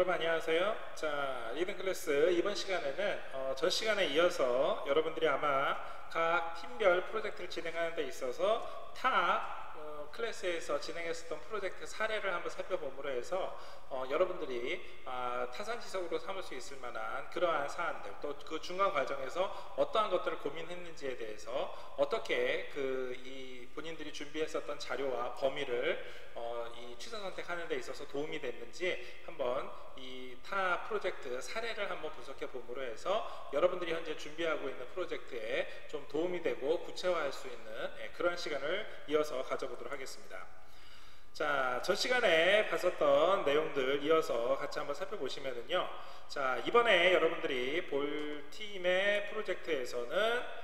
여러분 안녕하세요. 자, 리딩 클래스 이번 시간에는 전 시간에 이어서 여러분들이 아마 각 팀별 프로젝트를 진행하는 데 있어서 타 클래스에서 진행했었던 프로젝트 사례를 한번 살펴봄으로 해서 여러분들이 타산지석으로 삼을 수 있을 만한 그러한 사안들, 또 그 중간 과정에서 어떠한 것들을 고민했는지에 대해서 어떻게 이 본인들이 준비했었던 자료와 범위를 이 취사 선택하는 데 있어서 도움이 됐는지 한번 이 타 프로젝트 사례를 한번 분석해 봄으로 해서 여러분들이 현재 준비하고 있는 프로젝트에 좀 도움이 되고 구체화할 수 있는 그런 시간을 이어서 가져보도록 하겠습니다. 자, 전 시간에 봤었던 내용들 이어서 같이 한번 살펴보시면은요. 자, 이번에 여러분들이 볼 팀의 프로젝트에서는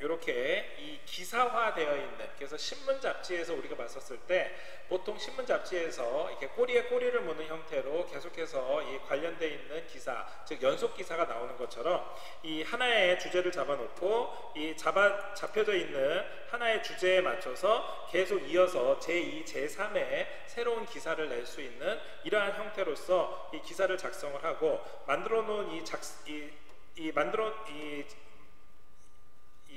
이렇게 이 기사화되어 있는, 그래서 신문 잡지에서 우리가 봤었을 때 보통 신문 잡지에서 이렇게 꼬리에 꼬리를 무는 형태로 계속해서 이 관련되어 있는 기사, 즉 연속 기사가 나오는 것처럼 이 하나의 주제를 잡아놓고 이 잡혀져 있는 하나의 주제에 맞춰서 계속 이어서 제2, 제3의 새로운 기사를 낼 수 있는 이러한 형태로서 이 기사를 작성을 하고 만들어 놓은 이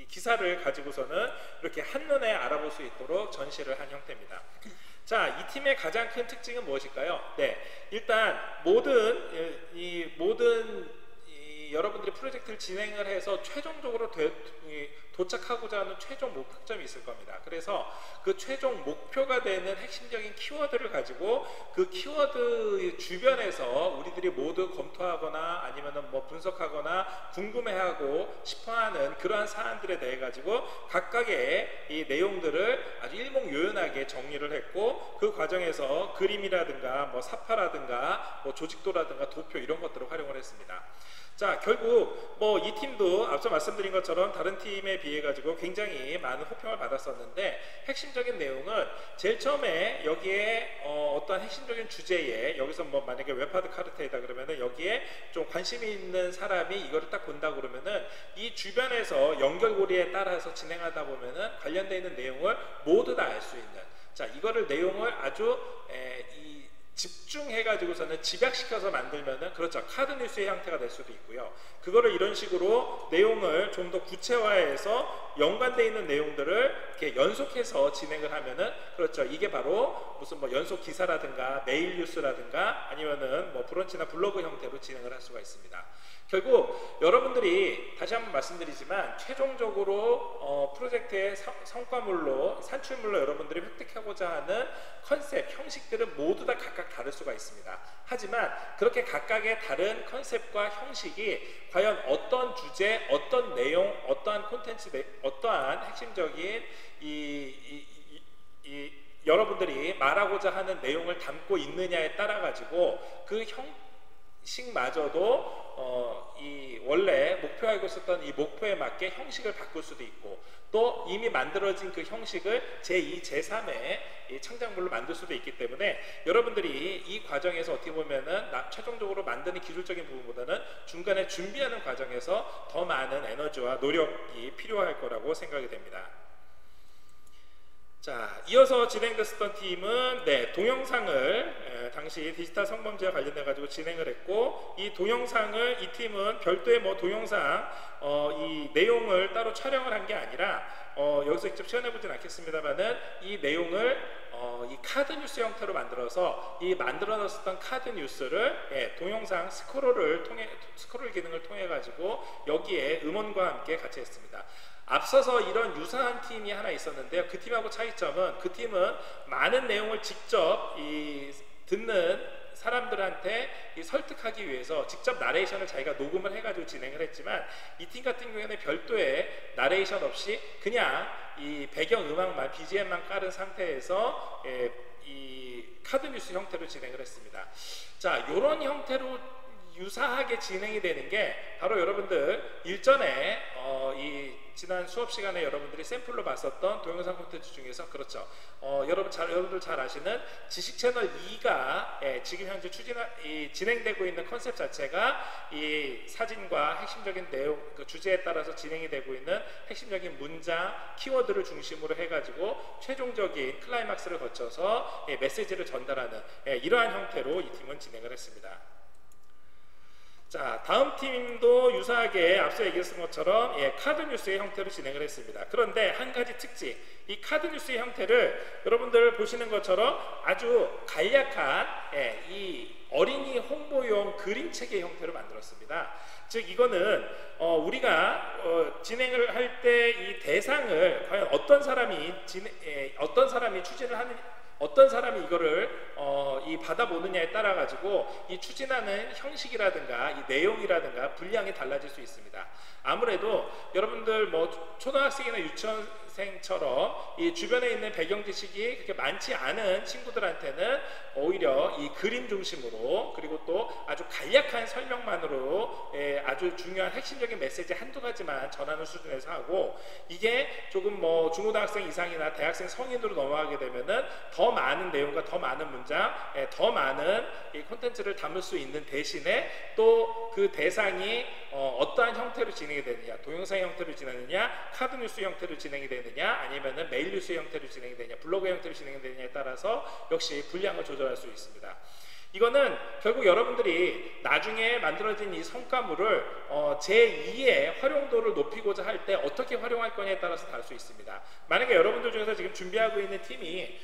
기사를 가지고서는 이렇게 한눈에 알아볼 수 있도록 전시를 한 형태입니다. 자, 이 팀의 가장 큰 특징은 무엇일까요? 일단 여러분들이 프로젝트를 진행을 해서 최종적으로 도착하고자 하는 최종 목표점이 있을 겁니다. 그래서 그 최종 목표가 되는 핵심적인 키워드를 가지고 그 키워드 주변에서 우리들이 모두 검토하거나 아니면은 뭐 분석하거나 궁금해하고 싶어하는 그러한 사안들에 대해 가지고 각각의 이 내용들을 아주 일목요연하게 정리를 했고, 그 과정에서 그림이라든가 뭐 사파라든가 뭐 조직도라든가 도표 이런 것들을 활용을 했습니다. 자, 결국 뭐 이 팀도 앞서 말씀드린 것처럼 다른 팀에 비해 가지고 굉장히 많은 호평을 받았었는데, 핵심적인 내용은 제일 처음에 여기에 어떤 핵심적인 주제에, 여기서 뭐 만약에 웹하드 카르테이다 그러면은 여기에 좀 관심이 있는 사람이 이거를 딱 본다 그러면은 이 주변에서 연결고리에 따라서 진행하다 보면은 관련되어 있는 내용을 모두 다 알 수 있는, 자, 이거를 내용을 아주 집중해가지고서는 집약시켜서 만들면은, 그렇죠, 카드뉴스의 형태가 될 수도 있고요. 그거를 이런 식으로 내용을 좀 더 구체화해서 연관되어 있는 내용들을 이렇게 연속해서 진행을 하면은, 그렇죠, 이게 바로 무슨 뭐 연속 기사라든가 메일 뉴스라든가 아니면은 뭐 브런치나 블로그 형태로 진행을 할 수가 있습니다. 결국 여러분들이 다시 한번 말씀드리지만 최종적으로 프로젝트의 성과물로, 산출물로 여러분들이 획득하고자 하는 컨셉, 형식들은 모두 다 각각 다를 수가 있습니다. 하지만 그렇게 각각의 다른 컨셉과 형식이 과연 어떤 주제, 어떤 내용, 어떠한 콘텐츠, 어떠한 핵심적인 여러분들이 말하고자 하는 내용을 담고 있느냐에 따라 가지고 그 형식마저도 이 원래 목표하고 있었던 이 목표에 맞게 형식을 바꿀 수도 있고, 또 이미 만들어진 그 형식을 제2, 제3의 창작물로 만들 수도 있기 때문에 여러분들이 이 과정에서 어떻게 보면은 최종적으로 만드는 기술적인 부분보다는 중간에 준비하는 과정에서 더 많은 에너지와 노력이 필요할 거라고 생각이 됩니다. 자, 이어서 진행됐었던 팀은 동영상을 당시 디지털 성범죄와 관련돼 가지고 진행을 했고, 이 동영상을 이 팀은 별도의 뭐 동영상 이 내용을 따로 촬영을 한 게 아니라 여기서 직접 시연해 보진 않겠습니다만은 이 내용을 이 카드 뉴스 형태로 만들어서 이 만들어 놨었던 카드 뉴스를 동영상 스크롤 기능을 통해 가지고 여기에 음원과 함께 같이 했습니다. 앞서서 이런 유사한 팀이 하나 있었는데요. 그 팀하고 차이점은, 그 팀은 많은 내용을 직접 듣는 사람들한테 설득하기 위해서 직접 나레이션을 자기가 녹음을 해가지고 진행을 했지만, 이 팀 같은 경우에는 별도의 나레이션 없이 그냥 이 배경음악만, BGM만 깔은 상태에서 이 카드뉴스 형태로 진행을 했습니다. 자, 이런 형태로 유사하게 진행이 되는 게 바로 여러분들 일전에 이 지난 수업 시간에 여러분들이 샘플로 봤었던 동영상 콘텐츠 중에서, 그렇죠, 여러분들 잘 아시는 지식 채널 2가 지금 현재 진행되고 있는 컨셉 자체가 이 사진과 핵심적인 내용, 그 주제에 따라서 진행이 되고 있는 핵심적인 문장, 키워드를 중심으로 해가지고 최종적인 클라이막스를 거쳐서 메시지를 전달하는 이러한 형태로 이 팀은 진행을 했습니다. 자, 다음 팀도 유사하게 앞서 얘기했던 것처럼 카드 뉴스의 형태로 진행을 했습니다. 그런데 한 가지 특징, 이 카드 뉴스의 형태를 여러분들 보시는 것처럼 아주 간략한 이 어린이 홍보용 그림책의 형태로 만들었습니다. 즉 이거는 우리가 진행을 할 때 이 대상을 과연 어떤 사람이 추진을 하는, 어떤 사람이 이거를 이 받아보느냐에 따라 가지고 이 추진하는 형식이라든가 이 내용이라든가 분량이 달라질 수 있습니다. 아무래도 여러분들 뭐 초등학생이나 유치원생처럼 이 주변에 있는 배경 지식이 그렇게 많지 않은 친구들한테는 오히려 이 그림 중심으로, 그리고 또 아주 간략한 설명만으로 아주 중요한 핵심적인 메시지 한두 가지만 전하는 수준에서 하고, 이게 조금 뭐 중고등학생 이상이나 대학생 성인으로 넘어가게 되면은 더 많은 내용과 더 많은 문장, 더 많은 이 콘텐츠를 담을 수 있는 대신에 또 그 대상이 어떠한 형태로 진행이 되느냐, 동영상 형태로 진행되느냐, 카드 뉴스 형태로 진행이 되느냐, 아니면은 메일 뉴스 형태로 진행이 되느냐, 블로그 형태로 진행이 되느냐에 따라서 역시 분량을 조절할 수 있습니다. 이거는 결국 여러분들이 나중에 만들어진 이 성과물을 제2의 활용도를 높이고자 할 때 어떻게 활용할 거냐에 따라서 다를 수 있습니다. 만약에 여러분들 중에서 지금 준비하고 있는 팀이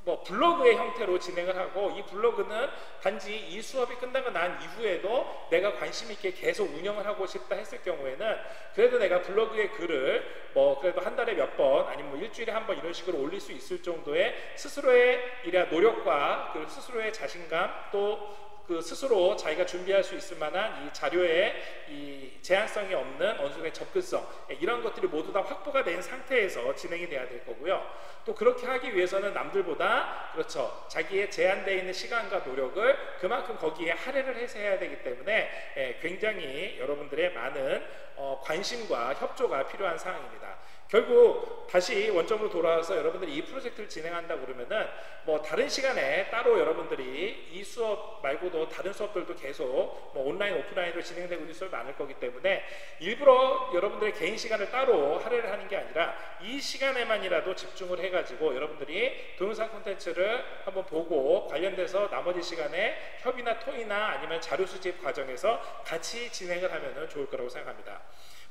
뭐 블로그의 형태로 진행을 하고, 이 블로그는 단지 이 수업이 끝나고 난 이후에도 내가 관심 있게 계속 운영을 하고 싶다 했을 경우에는 그래도 내가 블로그의 글을 뭐 그래도 한 달에 몇 번 아니면 뭐 일주일에 한 번 이런 식으로 올릴 수 있을 정도의 스스로의 노력과 그 스스로의 자신감, 또 그 스스로 자기가 준비할 수 있을 만한 이 자료의 이 제한성이 없는 어느 정도의 접근성, 이런 것들이 모두 다 확보가 된 상태에서 진행이 돼야 될 거고요. 또 그렇게 하기 위해서는 남들보다 그렇죠, 자기의 제한되어 있는 시간과 노력을 그만큼 거기에 할애를 해서 해야 되기 때문에 굉장히 여러분들의 많은 관심과 협조가 필요한 상황입니다. 결국 다시 원점으로 돌아와서 여러분들이 이 프로젝트를 진행한다 그러면은 뭐 다른 시간에 따로 여러분들이 이 수업 말고도 다른 수업들도 계속 뭐 온라인 오프라인으로 진행되고 있는 수업이 많을 거기 때문에 일부러 여러분들의 개인 시간을 따로 할애를 하는 게 아니라 이 시간에만이라도 집중을 해가지고 여러분들이 동영상 콘텐츠를 한번 보고 관련돼서 나머지 시간에 협의나 토의나 아니면 자료 수집 과정에서 같이 진행을 하면 좋을 거라고 생각합니다.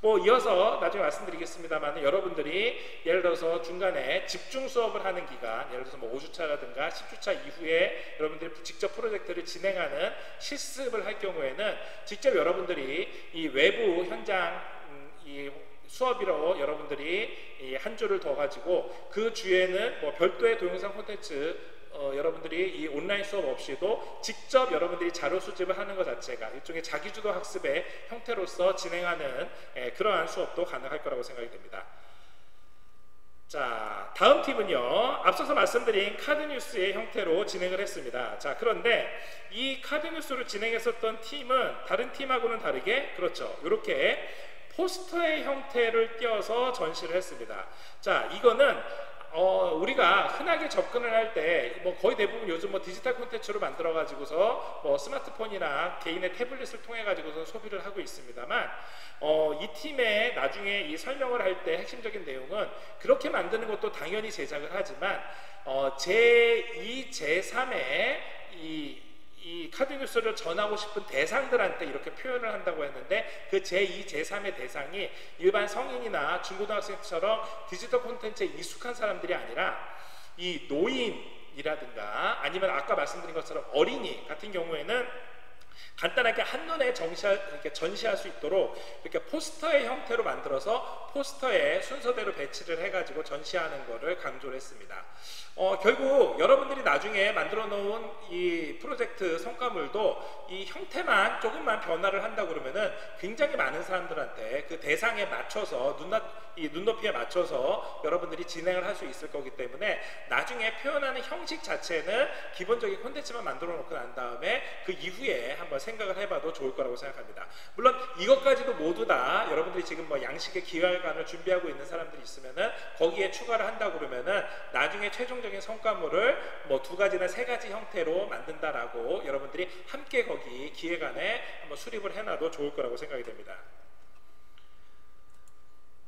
뭐 이어서 나중에 말씀드리겠습니다만, 여러분들이 예를 들어서 중간에 집중 수업을 하는 기간, 예를 들어서 뭐 5주차라든가 10주차 이후에 여러분들이 직접 프로젝트를 진행하는 실습을 할 경우에는 직접 여러분들이 이 외부 현장 이 수업이로 여러분들이 한 주를 더 가지고 그 주에는 뭐 별도의 동영상 콘텐츠 여러분들이 이 온라인 수업 없이도 직접 여러분들이 자료 수집을 하는 것 자체가 일종의 자기주도 학습의 형태로서 진행하는 그러한 수업도 가능할 거라고 생각이 됩니다. 자, 다음 팁은요, 앞서서 말씀드린 카드뉴스의 형태로 진행을 했습니다. 자, 그런데 이 카드뉴스로 진행했었던 팀은 다른 팀하고는 다르게, 그렇죠, 이렇게 포스터의 형태를 띄어서 전시를 했습니다. 자, 이거는 우리가 흔하게 접근을 할 때 뭐 거의 대부분 요즘 뭐 디지털 콘텐츠로 만들어 가지고서 뭐 스마트폰이나 개인의 태블릿을 통해 가지고서 소비를 하고 있습니다만, 이 팀의 나중에 이 설명을 할 때 핵심적인 내용은 그렇게 만드는 것도 당연히 제작을 하지만 제2, 제3의 이 카드 뉴스를 전하고 싶은 대상들한테 이렇게 표현을 한다고 했는데, 그 제2, 제3의 대상이 일반 성인이나 중고등학생처럼 디지털 콘텐츠에 익숙한 사람들이 아니라 이 노인이라든가 아니면 아까 말씀드린 것처럼 어린이 같은 경우에는 간단하게 한눈에 전시할 수 있도록 이렇게 포스터의 형태로 만들어서 포스터에 순서대로 배치를 해가지고 전시하는 것을 강조를 했습니다. 결국 여러분들이 나중에 만들어 놓은 이 프로젝트 성과물도 이 형태만 조금만 변화를 한다 그러면은 굉장히 많은 사람들한테 그 대상에 맞춰서 눈높이에 맞춰서 여러분들이 진행을 할 수 있을 거기 때문에 나중에 표현하는 형식 자체는 기본적인 콘텐츠만 만들어 놓고 난 다음에 그 이후에 한번 생각을 해봐도 좋을 거라고 생각합니다. 물론 이것까지도 모두 다 여러분들이 지금 뭐 양식의 기획안을 준비하고 있는 사람들이 있으면은 거기에 추가를 한다 그러면은 나중에 최종적인 성과물을 뭐 2가지나 3가지 형태로 만든다라고 여러분들이 함께 거기 기획안에 한번 수립을 해놔도 좋을 거라고 생각이 됩니다.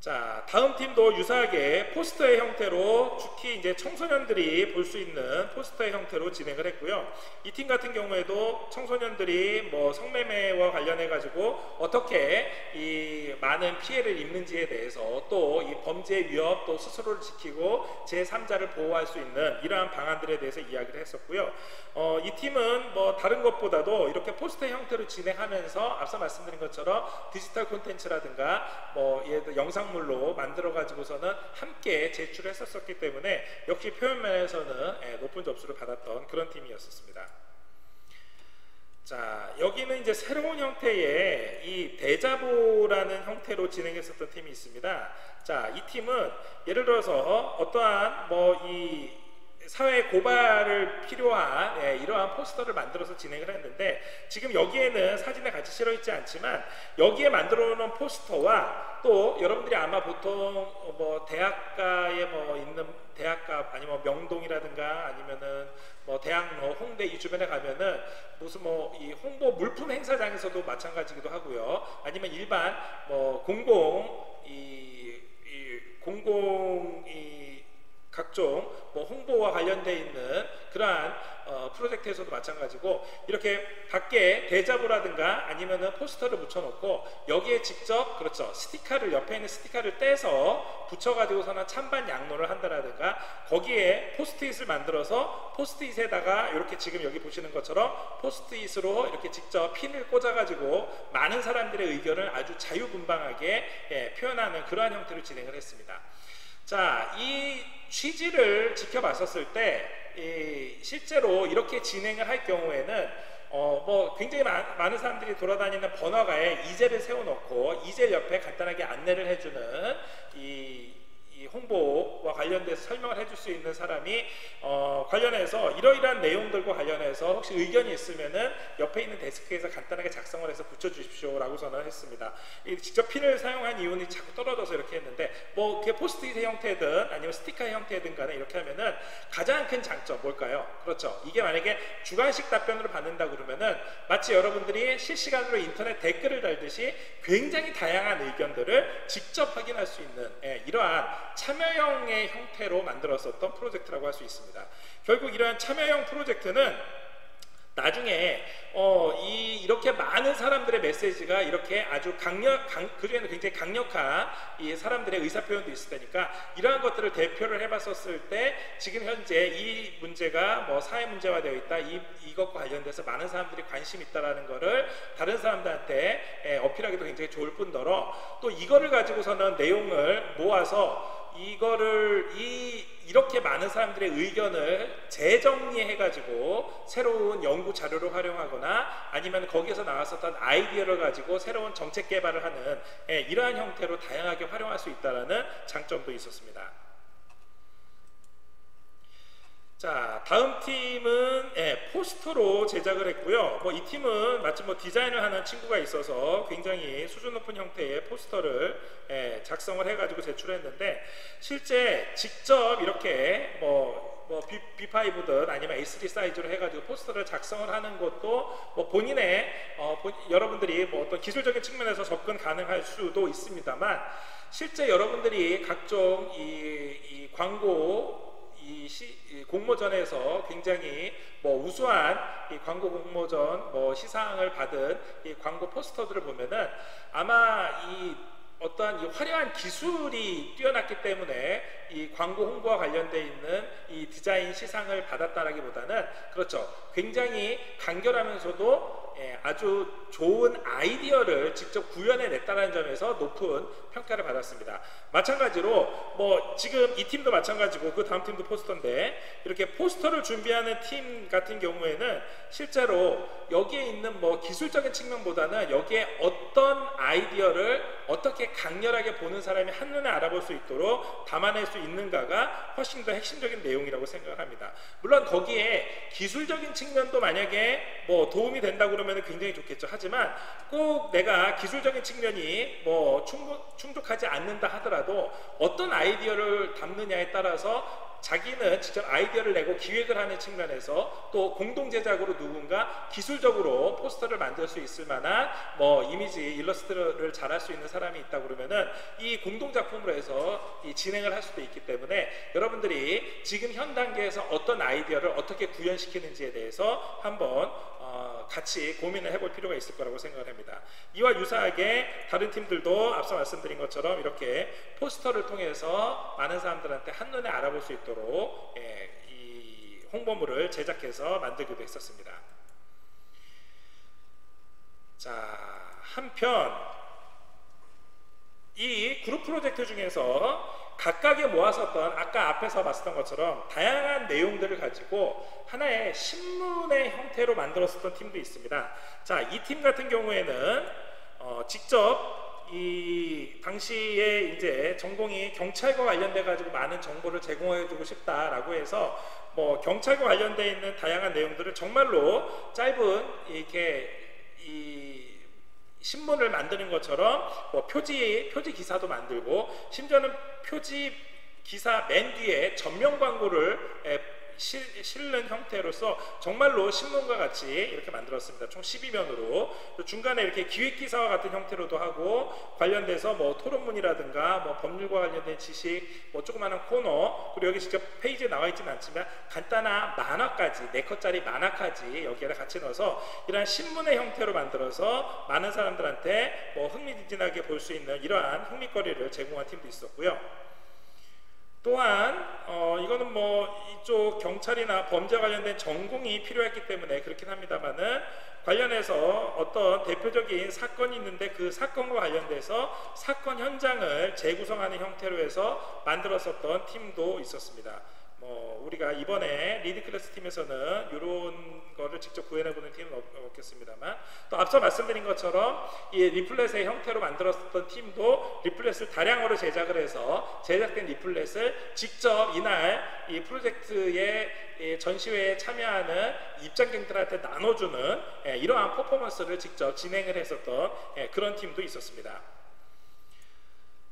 자, 다음 팀도 유사하게 포스터의 형태로, 특히 이제 청소년들이 볼 수 있는 포스터의 형태로 진행을 했고요. 이 팀 같은 경우에도 청소년들이 뭐 성매매와 관련해 가지고 어떻게 이 많은 피해를 입는지에 대해서, 또 이 범죄 위협, 또 스스로를 지키고 제3자를 보호할 수 있는 이러한 방안들에 대해서 이야기를 했었고요. 이 팀은 뭐 다른 것보다도 이렇게 포스터 형태로 진행하면서 앞서 말씀드린 것처럼 디지털 콘텐츠라든가 뭐 예를 들어 영상물로 만들어 가지고서는 함께 제출했었기 때문에 역시 표현 면에서는 높은 점수를 받았던 그런 팀이었습니다. 자, 여기는 이제 새로운 형태의 이 데자보라는 형태로 진행했었던 팀이 있습니다. 자, 이 팀은 예를 들어서 어떠한 뭐 이 사회 고발을 필요한 이러한 포스터를 만들어서 진행을 했는데, 지금 여기에는 사진에 같이 실어 있지 않지만 여기에 만들어 놓은 포스터와 또 여러분들이 아마 보통 뭐 대학가에 뭐 있는 대학가 아니면 명동이라든가 아니면은 뭐 대학로, 홍대 이 주변에 가면은 무슨 뭐 이 홍보 물품 행사장에서도 마찬가지기도 하고요. 아니면 일반 뭐 각종 뭐 홍보와 관련되어 있는 그러한 프로젝트에서도 마찬가지고, 이렇게 밖에 대자보라든가 아니면은 포스터를 붙여놓고 여기에 직접, 그렇죠, 스티커를, 옆에 있는 스티커를 떼서 붙여가지고서는 찬반 양로를 한다라든가, 거기에 포스트잇을 만들어서 포스트잇에다가 이렇게 지금 여기 보시는 것처럼 포스트잇으로 이렇게 직접 핀을 꽂아가지고 많은 사람들의 의견을 아주 자유분방하게 표현하는 그러한 형태로 진행을 했습니다. 자, 이 취지를 지켜봤었을 때 실제로 이렇게 진행을 할 경우에는 뭐 굉장히 많은 사람들이 돌아다니는 번화가에 이젤을 세워놓고 이젤 옆에 간단하게 안내를 해주는 이 홍보와 관련돼서 설명을 해줄 수 있는 사람이 관련해서 이러이러한 내용들과 관련해서 혹시 의견이 있으면은 옆에 있는 데스크에서 간단하게 작성을 해서 붙여주십시오 라고 전화를 했습니다. 직접 핀을 사용한 이유는 자꾸 떨어져서 이렇게 했는데, 뭐 그게 포스트잇의 형태든 아니면 스티커의 형태든 간에 이렇게 하면은 가장 큰 장점 뭘까요? 그렇죠, 이게 만약에 주관식 답변으로 받는다 그러면은 마치 여러분들이 실시간으로 인터넷 댓글을 달듯이 굉장히 다양한 의견들을 직접 확인할 수 있는 이러한 참여형의 형태로 만들었었던 프로젝트라고 할 수 있습니다. 결국 이러한 참여형 프로젝트는 나중에 이렇게 많은 사람들의 메시지가 이렇게 아주 그중에는 굉장히 강력한 이 사람들의 의사표현도 있을 테니까, 이러한 것들을 대표를 해봤었을 때 지금 현재 이 문제가 뭐 사회 문제화 되어 있다, 이것과 관련돼서 많은 사람들이 관심 있다라는 거를 다른 사람들한테 어필하기도 굉장히 좋을 뿐더러, 또 이거를 가지고서는 내용을 모아서 이렇게 많은 사람들의 의견을 재정리해가지고 새로운 연구 자료로 활용하거나 아니면 거기에서 나왔었던 아이디어를 가지고 새로운 정책 개발을 하는 이러한 형태로 다양하게 활용할 수 있다는 장점도 있었습니다. 자, 다음 팀은 포스터로 제작을 했고요. 뭐 이 팀은 마침 뭐 디자인을 하는 친구가 있어서 굉장히 수준 높은 형태의 포스터를 작성을 해가지고 제출했는데, 실제 직접 이렇게 B5든 아니면 A3 사이즈로 해가지고 포스터를 작성을 하는 것도 뭐 본인의 여러분들이 뭐 어떤 기술적인 측면에서 접근 가능할 수도 있습니다만, 실제 여러분들이 각종 이 광고 공모전에서 굉장히 뭐 우수한 이 광고 공모전 뭐 시상을 받은 이 광고 포스터들을 보면은 아마 어떠한 이 화려한 기술이 뛰어났기 때문에 이 광고 홍보와 관련되어 있는 이 디자인 시상을 받았다라기보다는, 그렇죠, 굉장히 간결하면서도 아주 좋은 아이디어를 직접 구현해냈다는 점에서 높은 평가를 받았습니다. 마찬가지로 뭐 지금 이 팀도 마찬가지고 그 다음 팀도 포스터인데, 이렇게 포스터를 준비하는 팀 같은 경우에는 실제로 여기에 있는 뭐 기술적인 측면보다는 여기에 어떤 아이디어를 어떻게 강렬하게 보는 사람이 한눈에 알아볼 수 있도록 담아낼 수 있는가가 훨씬 더 핵심적인 내용이라고 생각합니다. 물론 거기에 기술적인 측면도 만약에 뭐 도움이 된다고 거면 굉장히 좋겠죠. 하지만 꼭 내가 기술적인 측면이 뭐 충족하지 않는다 하더라도 어떤 아이디어를 담느냐에 따라서 자기는 직접 아이디어를 내고 기획을 하는 측면에서 또 공동 제작으로 누군가 기술적으로 포스터를 만들 수 있을 만한 뭐 이미지 일러스트를 잘할 수 있는 사람이 있다 그러면은 이 공동 작품으로 해서 이 진행을 할 수도 있기 때문에 여러분들이 지금 현 단계에서 어떤 아이디어를 어떻게 구현시키는지에 대해서 한번 같이 고민을 해볼 필요가 있을 거라고 생각을 합니다. 이와 유사하게 다른 팀들도 앞서 말씀드린 것처럼 이렇게 포스터를 통해서 많은 사람들한테 한눈에 알아볼 수 있도록 이 홍보물을 제작해서 만들기도 했었습니다. 자, 한편 이 그룹 프로젝트 중에서 각각에 모았었던 아까 앞에서 봤었던 것처럼 다양한 내용들을 가지고 하나의 신문의 형태로 만들었었던 팀도 있습니다. 자, 이 팀 같은 경우에는 직접 이 당시에 이제 전공이 경찰과 관련돼 가지고 많은 정보를 제공해주고 싶다라고 해서 뭐 경찰과 관련돼 있는 다양한 내용들을 정말로 짧은 이렇게 이 신문을 만드는 것처럼 뭐 표지 기사도 만들고 심지어는 표지 기사 맨 뒤에 전면 광고를 실는 형태로서 정말로 신문과 같이 이렇게 만들었습니다. 총 12면으로 중간에 이렇게 기획기사와 같은 형태로도 하고 관련돼서 뭐 토론문이라든가 뭐 법률과 관련된 지식 뭐 조그마한 코너 그리고 여기 직접 페이지에 나와 있지는 않지만 간단한 만화까지 4컷짜리 만화까지 여기에다 같이 넣어서 이러한 신문의 형태로 만들어서 많은 사람들한테 뭐 흥미진진하게 볼 수 있는 이러한 흥미거리를 제공한 팀도 있었고요. 또한 이거는 뭐 이쪽 경찰이나 범죄 관련된 전공이 필요했기 때문에 그렇긴 합니다만은 관련해서 어떤 대표적인 사건이 있는데 그 사건과 관련돼서 사건 현장을 재구성하는 형태로 해서 만들었었던 팀도 있었습니다. 우리가 이번에 리드클래스 팀에서는 이런 거를 직접 구현해보는 팀은 없겠습니다만 또 앞서 말씀드린 것처럼 이 리플렛의 형태로 만들었던 팀도 리플렛을 다량으로 제작을 해서 제작된 리플렛을 직접 이날 이 프로젝트의 전시회에 참여하는 입장객들한테 나눠주는 이러한 퍼포먼스를 직접 진행을 했었던 그런 팀도 있었습니다.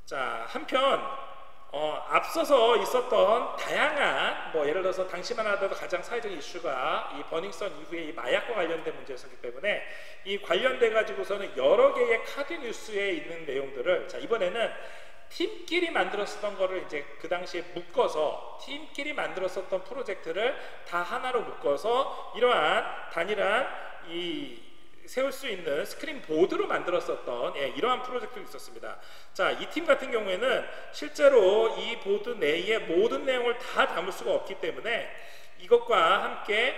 자, 한편 앞서서 있었던 다양한 뭐 예를 들어서 당시만 하더라도 가장 사회적 이슈가 이 버닝썬 이후에 이 마약과 관련된 문제였기 때문에 이 관련돼 가지고서는 여러 개의 카드 뉴스에 있는 내용들을 자 이번에는 팀끼리 만들었었던 거를 이제 그 당시에 묶어서 팀끼리 만들었었던 프로젝트를 다 하나로 묶어서 이러한 단일한 세울 수 있는 스크린 보드로 만들었었던 이러한 프로젝트도 있었습니다. 자, 이 팀 같은 경우에는 실제로 이 보드 내에 모든 내용을 다 담을 수가 없기 때문에 이것과 함께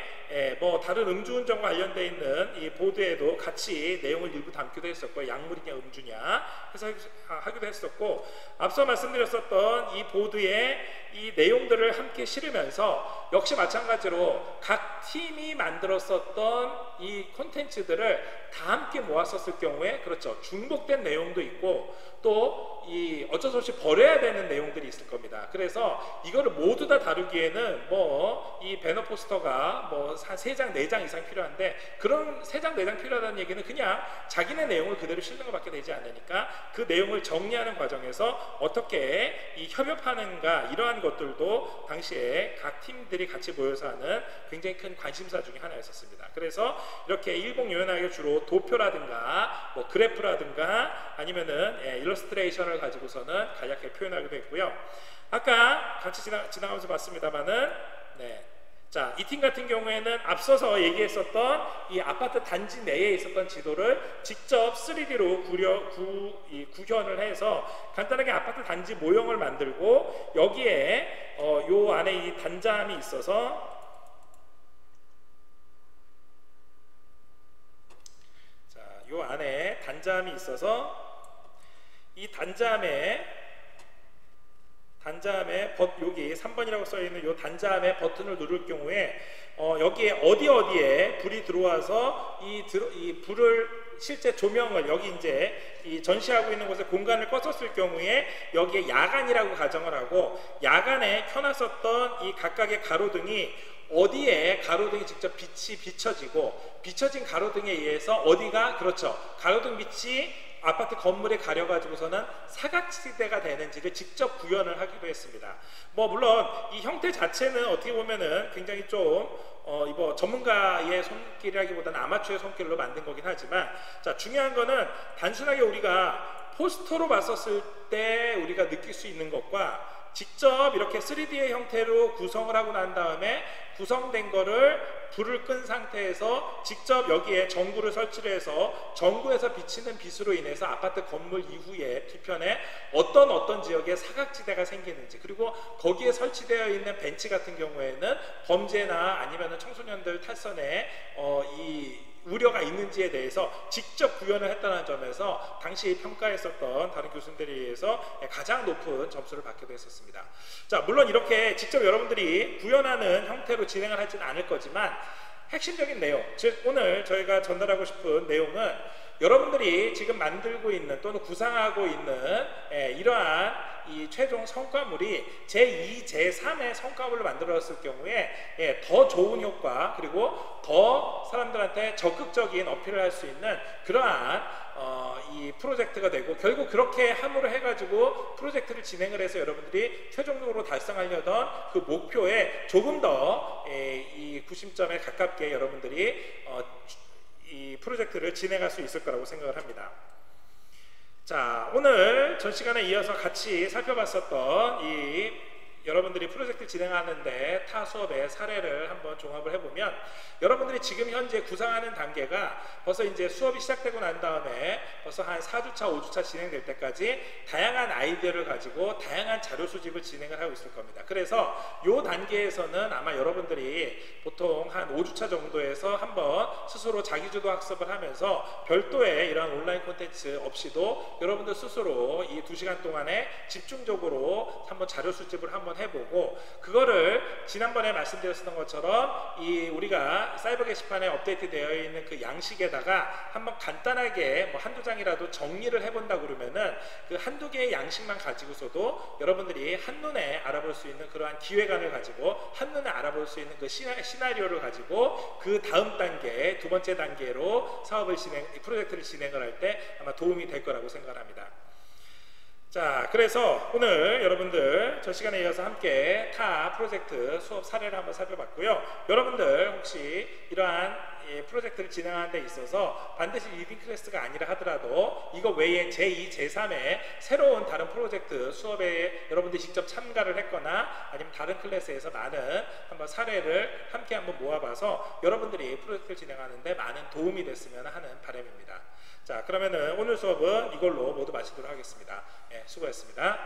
뭐 다른 음주운전과 관련되어 있는 이 보드에도 같이 내용을 일부 담기도 했었고 약물이냐 음주냐 해서 하기도 했었고 앞서 말씀드렸었던 이 보드에 이 내용들을 함께 실으면서 역시 마찬가지로 각 팀이 만들었었던 이 콘텐츠들을 다 함께 모았었을 경우에 그렇죠 중복된 내용도 있고 또 이 어쩔 수 없이 버려야 되는 내용들이 있을 겁니다. 그래서 이거를 모두 다 다루기에는 뭐 이 배너 포스터가 뭐 한 3장 4장 이상 필요한데 그런 3장 4장 필요하다는 얘기는 그냥 자기네 내용을 그대로 실는 것밖에 되지 않으니까 그 내용을 정리하는 과정에서 어떻게 이 협업하는가 이러한 것들도 당시에 각 팀들이 같이 모여서 하는 굉장히 큰 관심사 중에 하나였었습니다. 그래서 이렇게 일봉요연하게 주로 도표라든가 뭐 그래프라든가 아니면은 일러스트레이션을 가지고서는 간략하게 표현하기도 했고요. 아까 같이 지나가면서 봤습니다만은 자, 이 팀 같은 경우에는 앞서서 얘기했었던 이 아파트 단지 내에 있었던 지도를 직접 3D로 구현을 해서 간단하게 아파트 단지 모형을 만들고 여기에 요 안에 이 단잠이 있어서 자, 요 안에 단잠이 있어서 이 단잠에 여기 3번이라고 써있는 이 단잠의 버튼을 누를 경우에 여기에 어디에 불이 들어와서 이 불을 실제 조명을 여기 이제 이 전시하고 있는 곳에 공간을 껐었을 경우에 여기에 야간이라고 가정을 하고 야간에 켜놨었던 이 각각의 가로등이 어디에 가로등이 직접 빛이 비춰지고 비춰진 가로등에 의해서 어디가 그렇죠. 가로등 빛이 아파트 건물에 가려가지고서는 사각지대가 되는지를 직접 구현을 하기도 했습니다. 뭐 물론 이 형태 자체는 어떻게 보면은 굉장히 좀 이거 전문가의 손길이라기보다는 아마추어의 손길로 만든 거긴 하지만, 자, 중요한 거는 단순하게 우리가 포스터로 봤었을 때 우리가 느낄 수 있는 것과 직접 이렇게 3D의 형태로 구성을 하고 난 다음에 구성된 거를 불을 끈 상태에서 직접 여기에 전구를 설치를 해서 전구에서 비치는 빛으로 인해서 아파트 건물 이후에 뒤편에 어떤 지역에 사각지대가 생기는지, 그리고 거기에 설치되어 있는 벤치 같은 경우에는 범죄나 아니면 청소년들 탈선에 이 우려가 있는지에 대해서 직접 구현을 했다는 점에서 당시 평가했었던 다른 교수님들에 의해서 가장 높은 점수를 받기도 했었습니다. 자, 물론 이렇게 직접 여러분들이 구현하는 형태로 진행을 하지는 않을 거지만 핵심적인 내용, 즉 오늘 저희가 전달하고 싶은 내용은 여러분들이 지금 만들고 있는 또는 구상하고 있는 이러한 이 최종 성과물이 제2, 제3의 성과물로 만들어졌을 경우에 더 좋은 효과, 그리고 더 사람들한테 적극적인 어필을 할 수 있는 그러한 이 프로젝트가 되고, 결국 그렇게 함으로 해가지고 프로젝트를 진행을 해서 여러분들이 최종적으로 달성하려던 그 목표에 조금 더 이 구심점에 가깝게 여러분들이 이 프로젝트를 진행할 수 있을 거라고 생각을 합니다. 자, 오늘 전 시간에 이어서 같이 살펴봤었던 이 여러분들이 프로젝트 진행하는데 타 수업의 사례를 한번 종합을 해보면, 여러분들이 지금 현재 구상하는 단계가 벌써 이제 수업이 시작되고 난 다음에 벌써 한 4주차, 5주차 진행될 때까지 다양한 아이디어를 가지고 다양한 자료 수집을 진행을 하고 있을 겁니다. 그래서 이 단계에서는 아마 여러분들이 보통 한 5주차 정도에서 한번 스스로 자기주도 학습을 하면서 별도의 이런 온라인 콘텐츠 없이도 여러분들 스스로 이 2시간 동안에 집중적으로 한번 자료 수집을 한번 해보고, 그거를 지난번에 말씀드렸던 것처럼 이 우리가 사이버 게시판에 업데이트 되어 있는 그 양식에다가 한번 간단하게 뭐 한두 장이라도 정리를 해본다 그러면은 그 한두 개의 양식만 가지고서도 여러분들이 한눈에 알아볼 수 있는 그러한 기획안을 가지고 한눈에 알아볼 수 있는 그 시나리오를 가지고 그 다음 단계, 두 번째 단계로 사업을 프로젝트를 진행을 할 때 아마 도움이 될 거라고 생각합니다. 자, 그래서 오늘 여러분들 저 시간에 이어서 함께 타 프로젝트 수업 사례를 한번 살펴봤고요. 여러분들 혹시 이러한 프로젝트를 진행하는 데 있어서 반드시 리딩 클래스가 아니라 하더라도 이거 외에 제2, 제3의 새로운 다른 프로젝트 수업에 여러분들이 직접 참가를 했거나 아니면 다른 클래스에서 많은 한번 사례를 함께 한번 모아봐서 여러분들이 프로젝트를 진행하는 데 많은 도움이 됐으면 하는 바람입니다. 자, 그러면은 오늘 수업은 이걸로 모두 마치도록 하겠습니다. 수고했습니다.